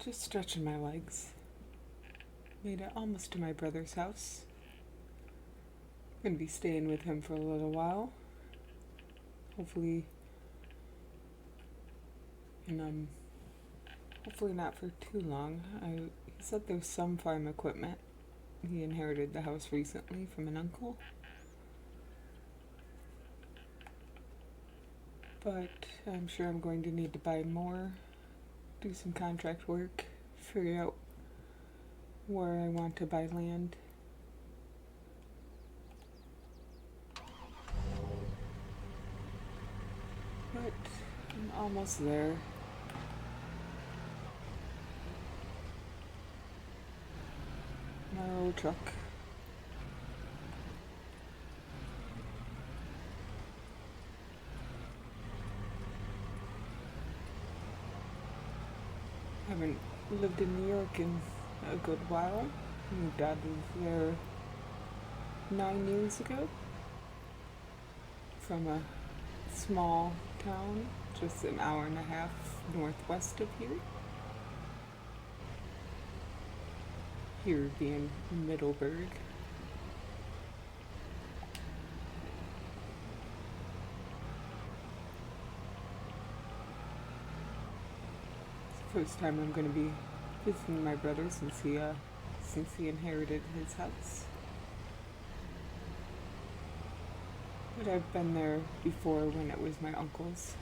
Just stretching my legs. Made it almost to my brother's house. Gonna be staying with him for a little while. Hopefully, and hopefully not for too long. He said there's some farm equipment. He inherited the house recently from an uncle. But I'm sure I'm going to need to buy more, do some contract work, figure out where I want to buy land. But I'm almost there. My old truck. Haven't lived in New York in a good while. Moved out of there 9 years ago from a small town just an hour and a half northwest of here. Here being Middleburg. It's the first time I'm going to be visiting my brother since he inherited his house. But I've been there before when it was my uncle's.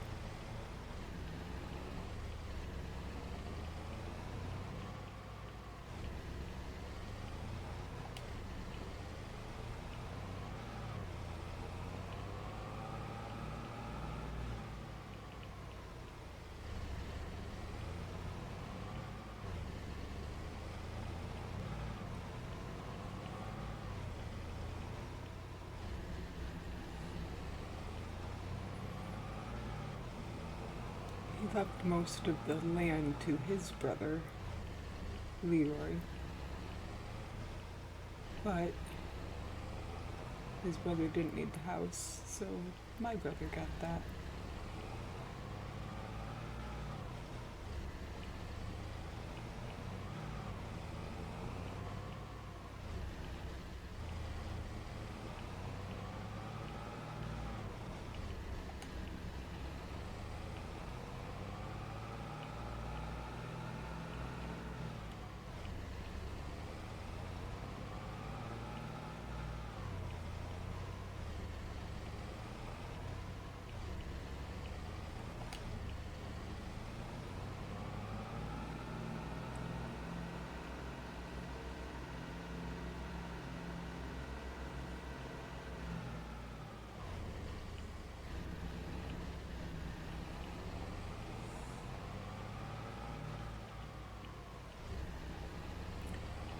He left most of the land to his brother, Leroy. But his brother didn't need the house, so my brother got that.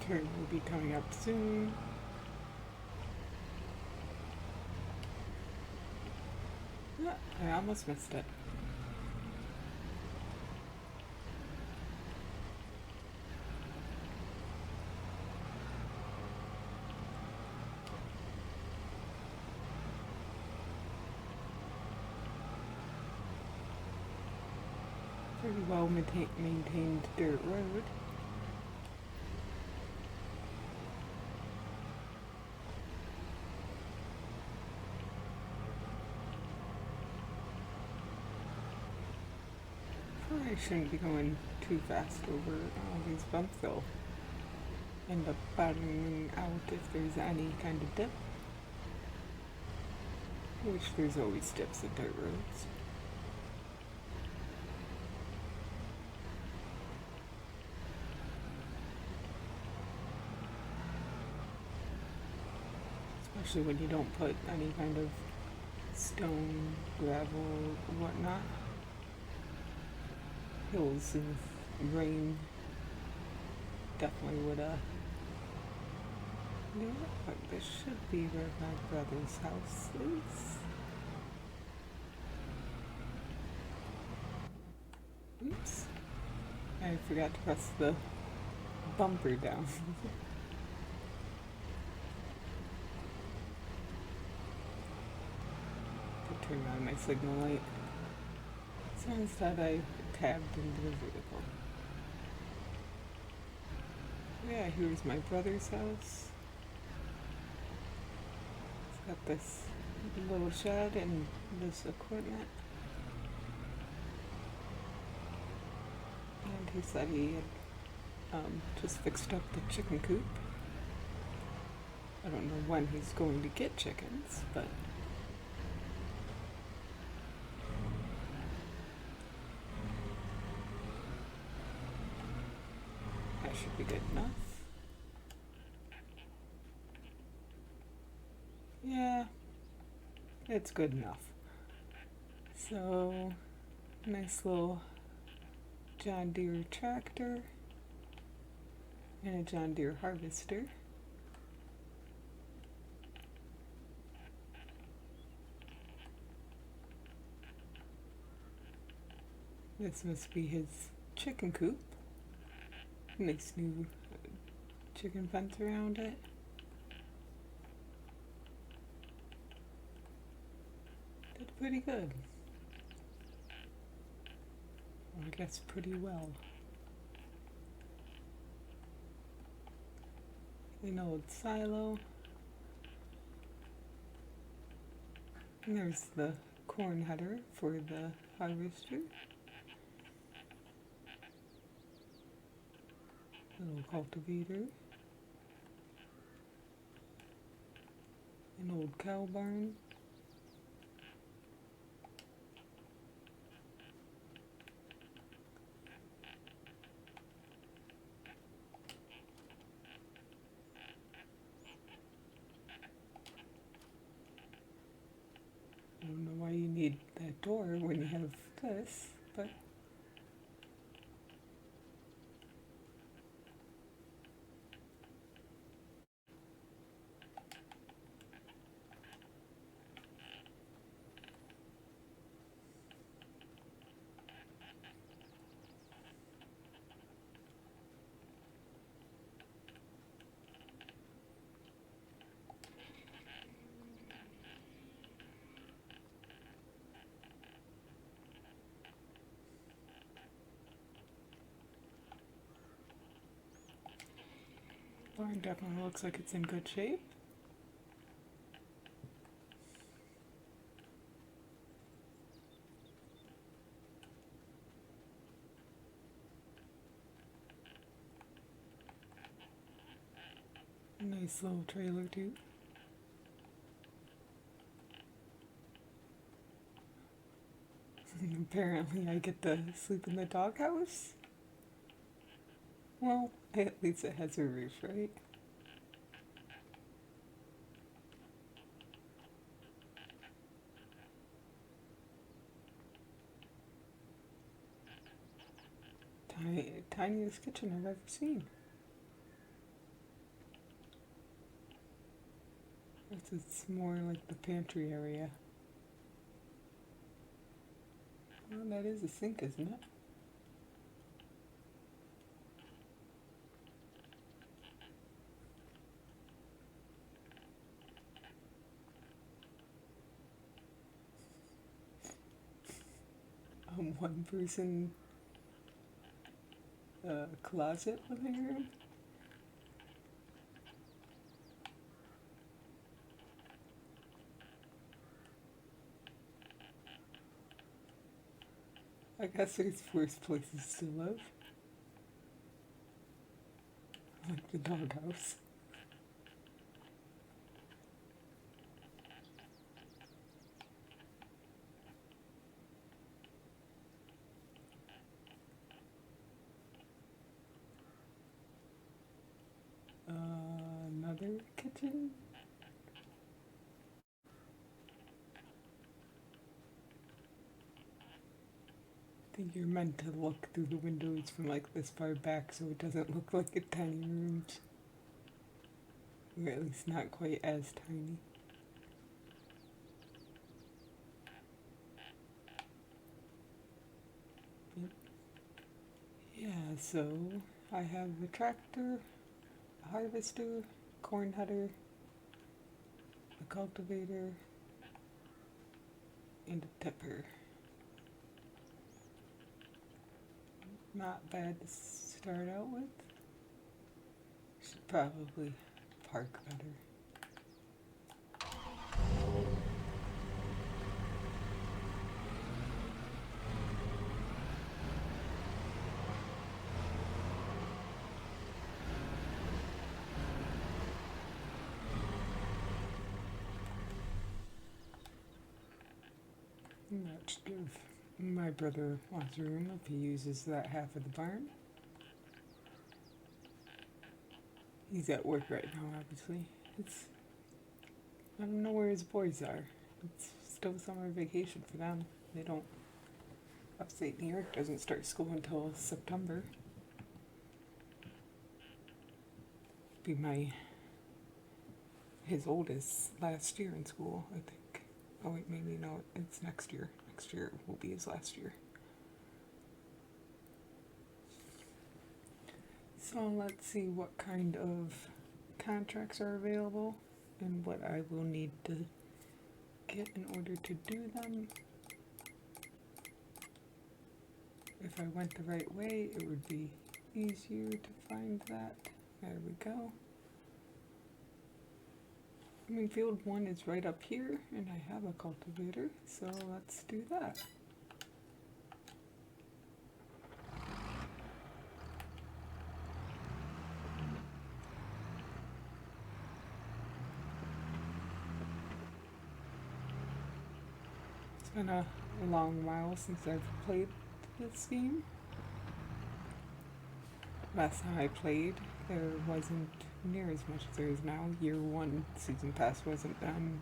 Turn will be coming up soon. I almost missed it. Pretty well maintained dirt road. I shouldn't be going too fast over all these bumps. They'll end up bottoming out if there's any kind of dip. Which there's always dips in dirt roads. Especially when you don't put any kind of stone, gravel, whatnot. Hills and rain definitely would you know what? This should be where my brother's house is. Oops. I forgot to press the bumper down. To turn on my signal light. So instead I tabbed into the vehicle. Yeah, here's my brother's house. It's got this little shed and this equipment. And he said he had just fixed up the chicken coop. I don't know when he's going to get chickens, but that should be good enough. Yeah, it's good enough. So, nice little John Deere tractor and a John Deere harvester. This must be his chicken coop. Nice new chicken fence around it. Did pretty good. Well, I guess pretty well. An old silo. And there's the corn header for the harvester. Little cultivator. An old cow barn. I don't know why you need that door when you have this, but barn definitely looks like it's in good shape. A nice little trailer too. Apparently I get to sleep in the doghouse. Well, at least it has a roof, right? Tiniest kitchen I've ever seen. It's more like the pantry area. Well, that is a sink, isn't it? One person closet living room. I guess there's worse places to live, like the doghouse. Another kitchen. I think you're meant to look through the windows from like this far back so it doesn't look like a tiny room. Or at least not quite as tiny. Yep. Yeah, so I have a tractor, a harvester, corn header, a cultivator, and a tipper. Not bad to start out with. Probably park better. That should give my brother lots of room if he uses that half of the barn. He's at work right now, obviously. I don't know where his boys are. It's still summer vacation for them. They don't. Upstate New York doesn't start school until September. Be his oldest last year in school, I think. Oh wait, maybe no, it's next year. Next year will be his last year. So let's see what kind of contracts are available and what I will need to get in order to do them. If I went the right way, it would be easier to find that. There we go. I mean, field 1 is right up here, and I have a cultivator, so let's do that. It's been a long while since I've played this game. Last time I played, there wasn't near as much as there is now. Year 1 season pass wasn't done.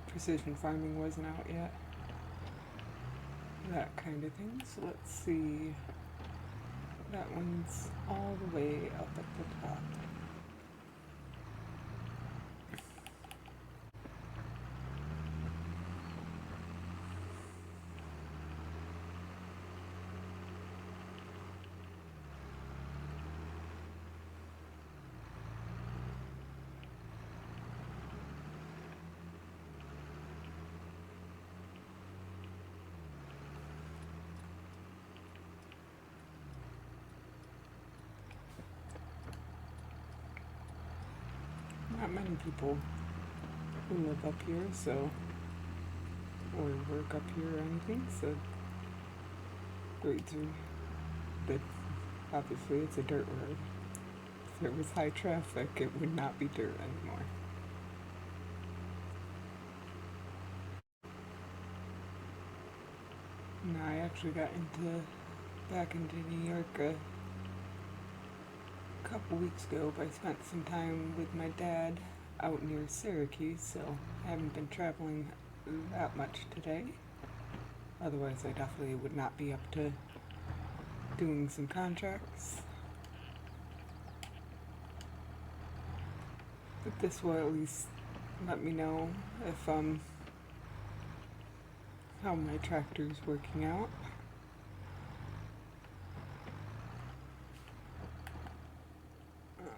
Precision farming wasn't out yet. That kind of thing. So let's see. That one's all the way up at the top. Not many people who live up here, so, or work up here or anything, so roads are good. Obviously, it's a dirt road. If there was high traffic, it would not be dirt anymore. No, I actually got back into New York a couple weeks ago, but I spent some time with my dad out near Syracuse, so I haven't been traveling that much today. Otherwise, I definitely would not be up to doing some contracts. But this will at least let me know if how my tractor's working out.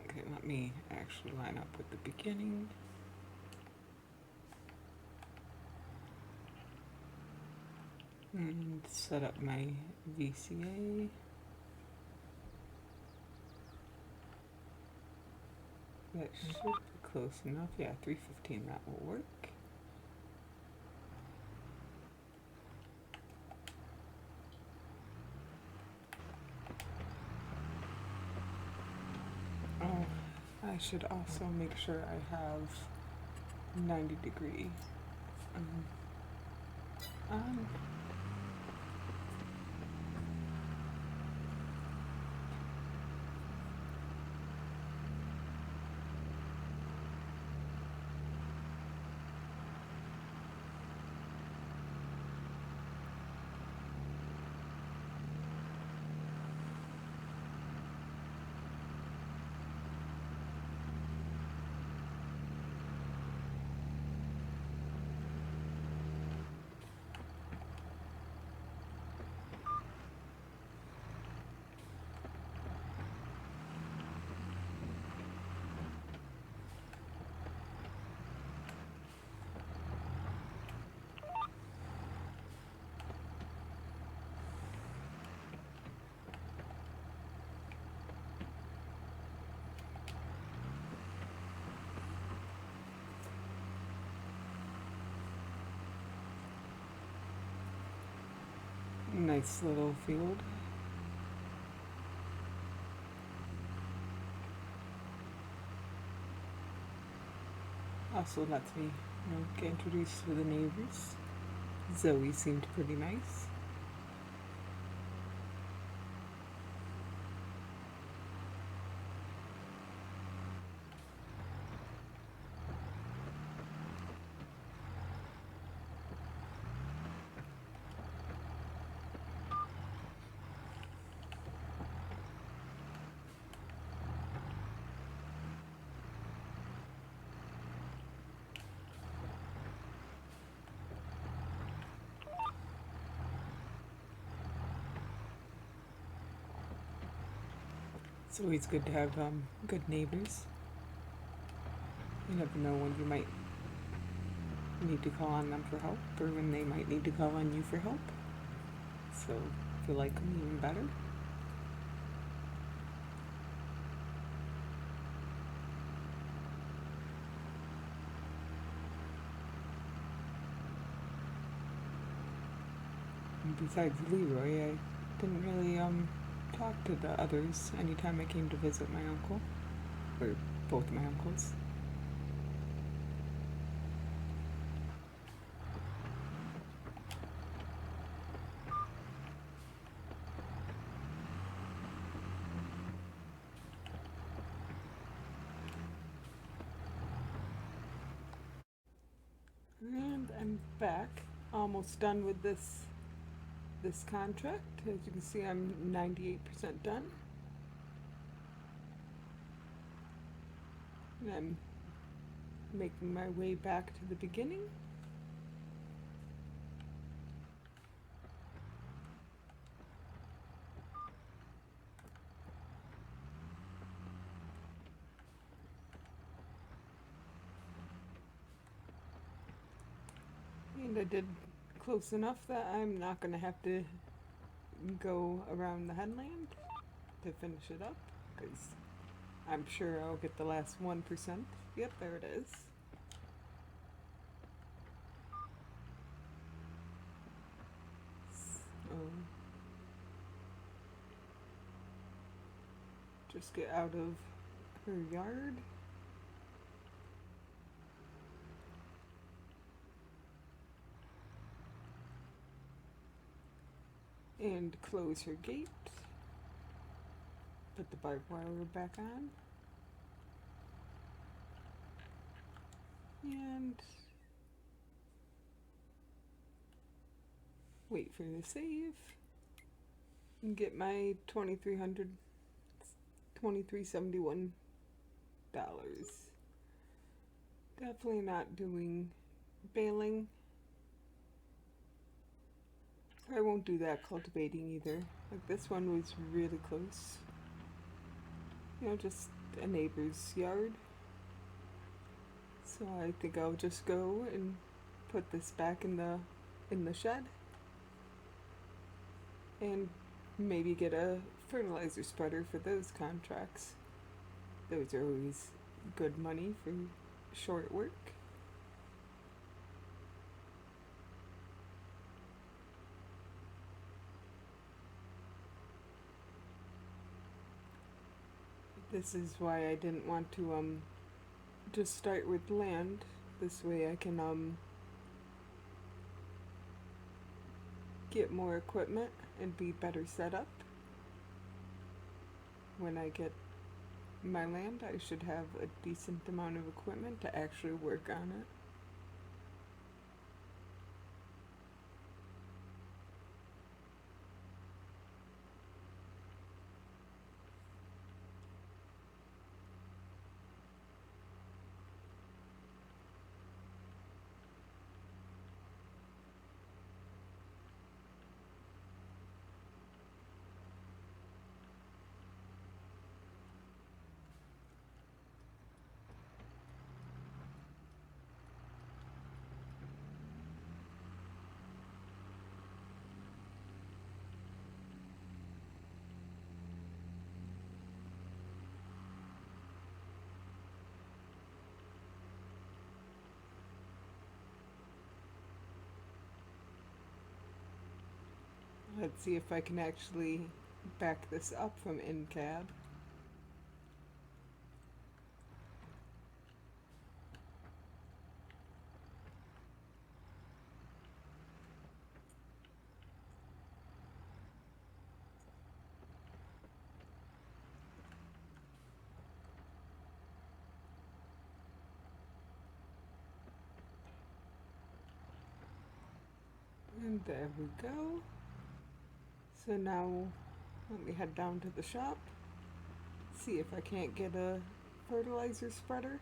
Okay, let me actually line up with the beginning. And set up my VCA. That should be close enough. Yeah, 315, that will work. Oh, I should also make sure I have 90-degree on. Nice little field. Also lets me, get introduced to the neighbors. Zoe seemed pretty nice. It's always good to have good neighbors. You never know when you might need to call on them for help or when they might need to call on you for help. So if you like them, even better. And besides Leroy, I didn't really talk to the others anytime I came to visit my uncle, or both my uncles. And I'm back, almost done with this contract. As you can see, I'm 98% done. And I'm making my way back to the beginning. And I did close enough that I'm not going to have to go around the headland to finish it up, because I'm sure I'll get the last 1%. Yep, there it is. So, just get out of her yard. And close her gate. Put the barbed wire back on. And wait for the save. And get my $2,371. Definitely not doing baling. I won't do that cultivating either. Like, this one was really close. Just a neighbor's yard. So I think I'll just go and put this back in the shed. And maybe get a fertilizer spreader for those contracts. Those are always good money for short work. This is why I didn't want to just start with land. This way I can get more equipment and be better set up. When I get my land, I should have a decent amount of equipment to actually work on it. Let's see if I can actually back this up from in cab. And there we go. So now let me head down to the shop, see if I can't get a fertilizer spreader.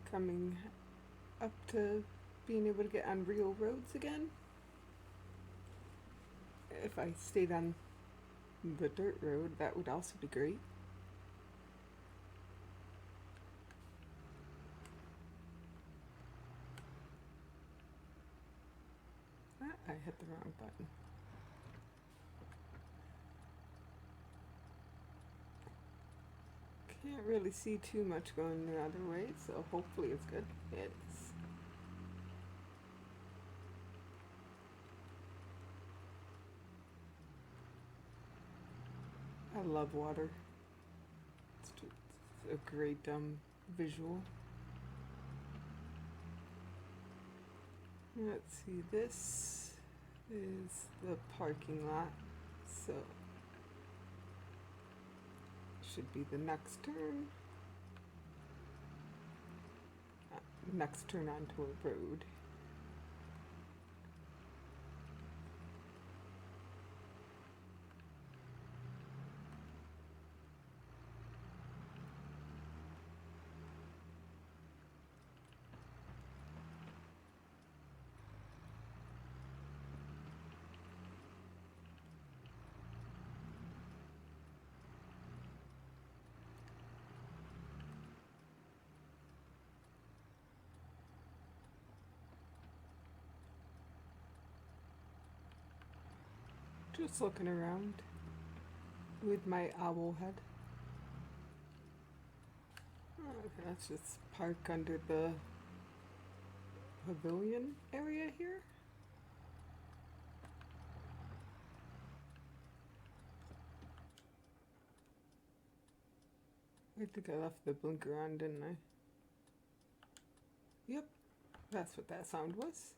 Coming up to being able to get on real roads again. If I stayed on the dirt road, that would also be great. I hit the wrong button. Can't really see too much going the other way, so hopefully it's good. It is. I love water. It's a great visual. Let's see, this is the parking lot, so should be the next turn. Next turn onto a road. Just looking around with my owl head. Okay, let's just park under the pavilion area here. I think I left the blinker on, didn't I? Yep, that's what that sound was.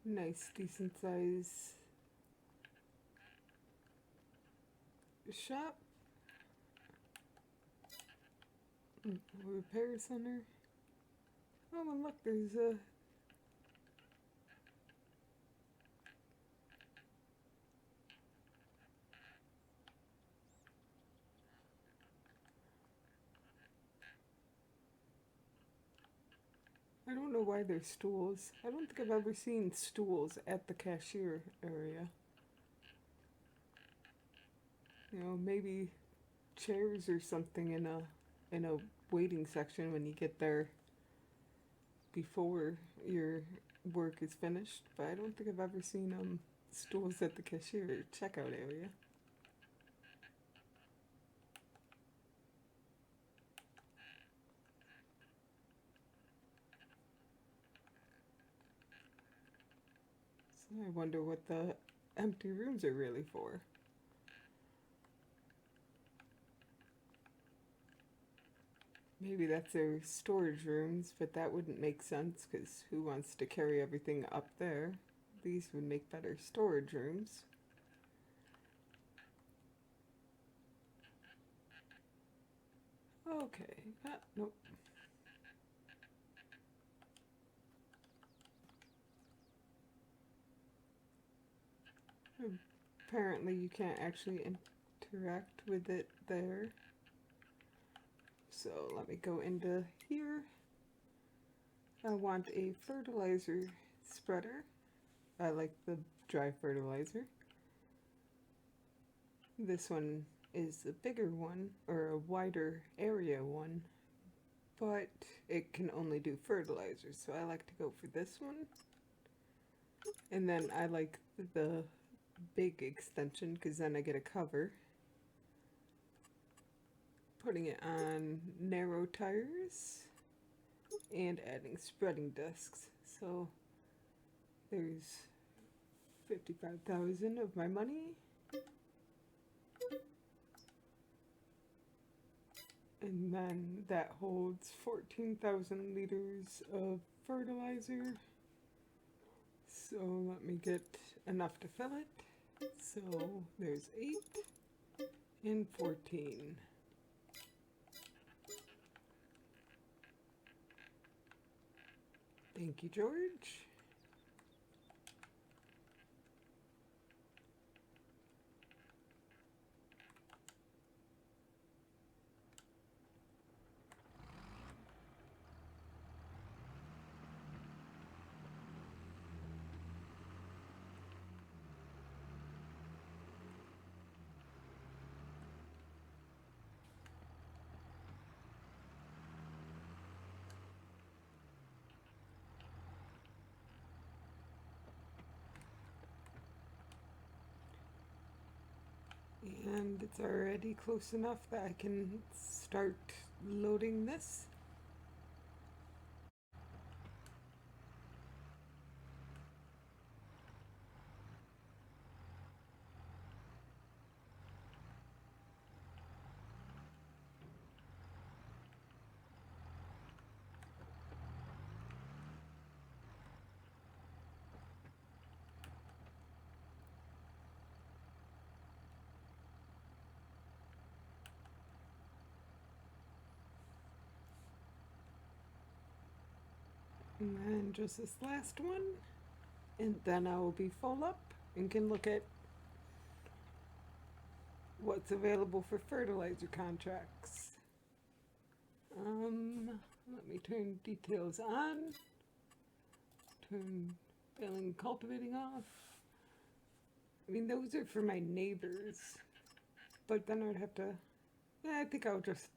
Nice, decent size shop. Repair center. Oh, and look, there's a I don't know why there's stools. I don't think I've ever seen stools at the cashier area. You know, maybe chairs or something in a waiting section when you get there before your work is finished, but I don't think I've ever seen stools at the cashier checkout area. So I wonder what the empty rooms are really for. Maybe that's their storage rooms, but that wouldn't make sense because who wants to carry everything up there? These would make better storage rooms. Okay, nope. Apparently you can't actually interact with it there. So let me go into here. I want a fertilizer spreader. I like the dry fertilizer. This one is a bigger one, or a wider area one, but it can only do fertilizer, so I like to go for this one. And then I like the big extension because then I get a cover. Putting it on narrow tires and adding spreading discs. So there's 55,000 of my money. And then that holds 14,000 liters of fertilizer. So let me get enough to fill it. So there's 8 and 14. Thank you, George. And it's already close enough that I can start loading this. And then just this last one. And then I will be full up and can look at what's available for fertilizer contracts. Let me turn details on. Turn baling cultivating off. I mean, those are for my neighbors. But then I'd have to, I think I'll just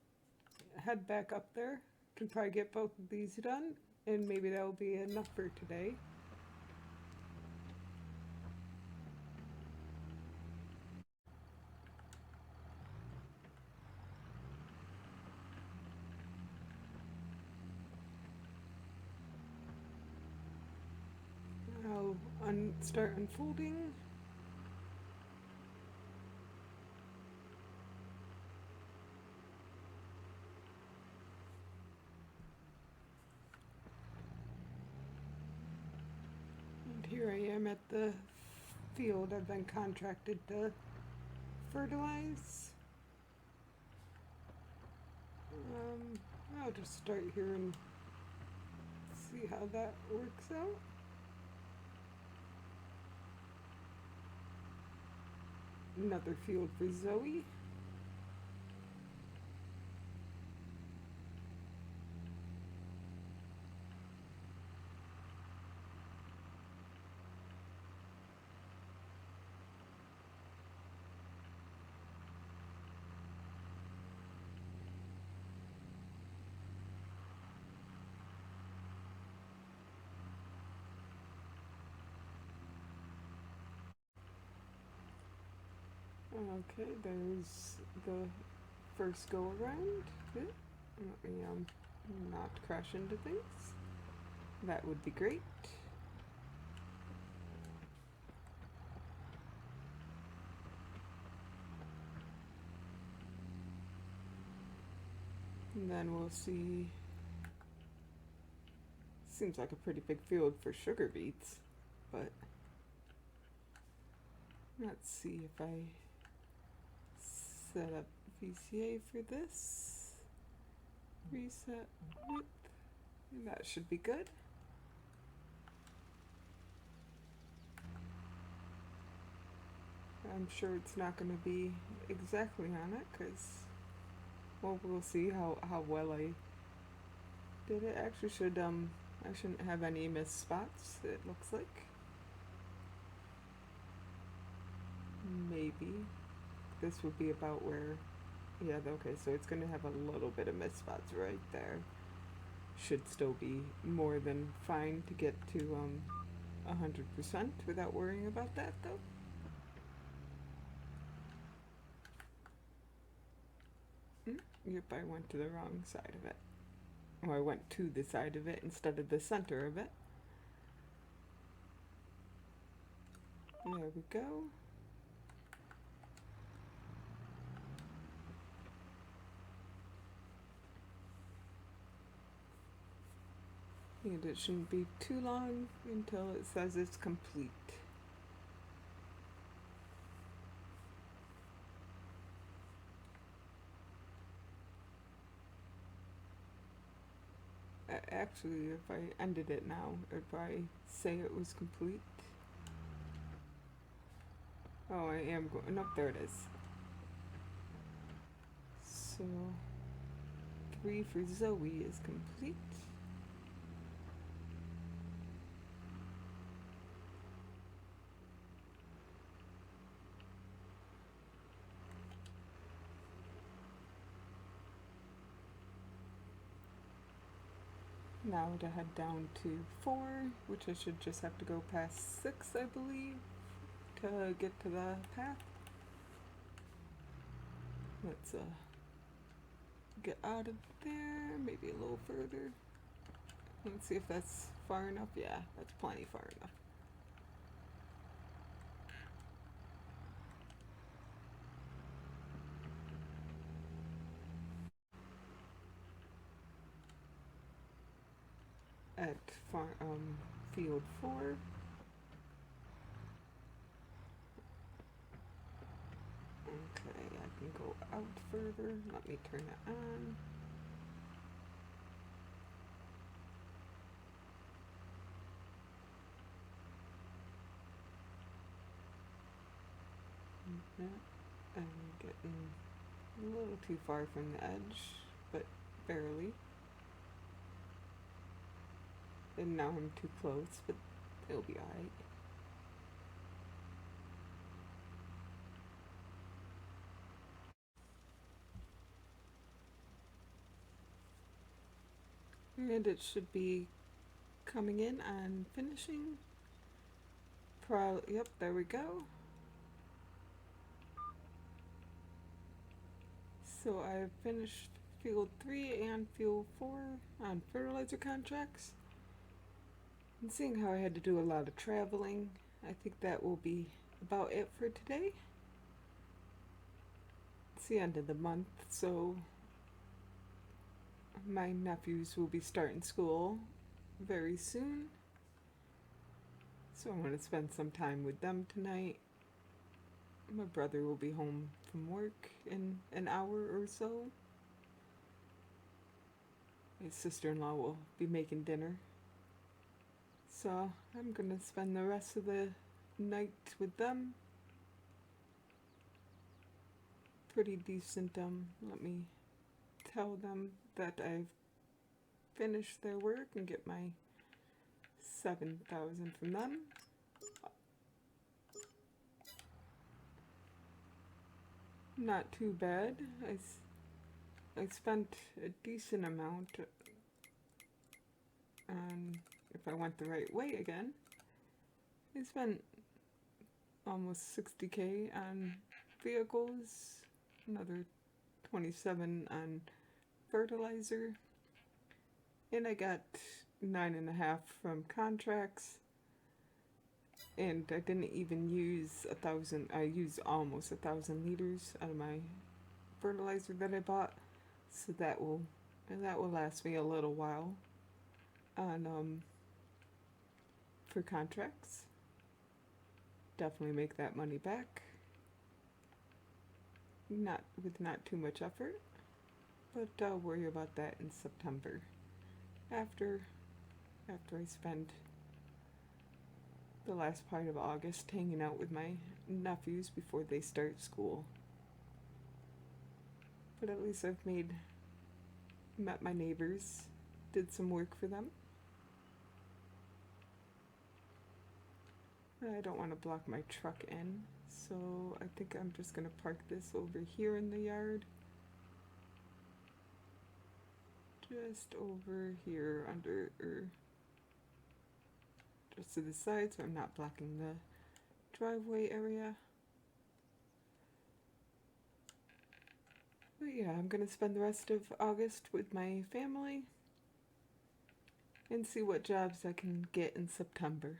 head back up there. Can probably get both of these done. And maybe that'll be enough for today. I'll start unfolding. And here I am at the field I've been contracted to fertilize. I'll just start here and see how that works out. Another field for Zoe. Okay, there's the first go around. Let me not crash into things. That would be great. And then we'll see. Seems like a pretty big field for sugar beets, but let's see if I set up VCA for this. Reset width. And that should be good. I'm sure it's not going to be exactly on it because, well, we'll see how well I did it. Actually, I shouldn't have any missed spots, it looks like. Maybe. This would be about where, yeah, okay, so it's going to have a little bit of missed spots right there. Should still be more than fine to get to 100% without worrying about that though. Yep, I went to the wrong side of it. Or I went to the side of it instead of the center of it. There we go. And it shouldn't be too long until it says it's complete. Actually, if I ended it now, it'd probably say it was complete. Oh, I am going. Nope, there it is. So, 3 for Zoe is complete. Now to head down to 4, which I should just have to go past 6, I believe, to get to the path. Let's get out of there, maybe a little further. Let's see if that's far enough. Yeah, that's plenty far enough. At field 4. Okay, I can go out further. Let me turn it on. I'm getting a little too far from the edge, but barely. And now I'm too close, but it'll be alright. And it should be coming in and finishing. Yep, there we go. So I've finished field 3 and field 4 on fertilizer contracts. And seeing how I had to do a lot of traveling, I think that will be about it for today. It's the end of the month, so my nephews will be starting school very soon. So I'm going to spend some time with them tonight. My brother will be home from work in an hour or so. My sister-in-law will be making dinner. So I'm going to spend the rest of the night with them. Pretty decent. Let me tell them that I've finished their work and get my 7,000 from them. Not too bad. I spent a decent amount, and if I went the right way again, I spent almost 60k on vehicles, another 27 on fertilizer, and I got 9.5 from contracts. And I didn't even use 1,000. I used almost 1,000 liters out of my fertilizer that I bought, so that will last me a little while. On for contracts, definitely make that money back. Not too much effort, but I'll worry about that in September. After I spend the last part of August hanging out with my nephews before they start school. But at least I've met my neighbors, did some work for them. I don't want to block my truck in, so I think I'm just going to park this over here in the yard. Just over here under, just to the side so I'm not blocking the driveway area. But yeah, I'm gonna spend the rest of August with my family and see what jobs I can get in September.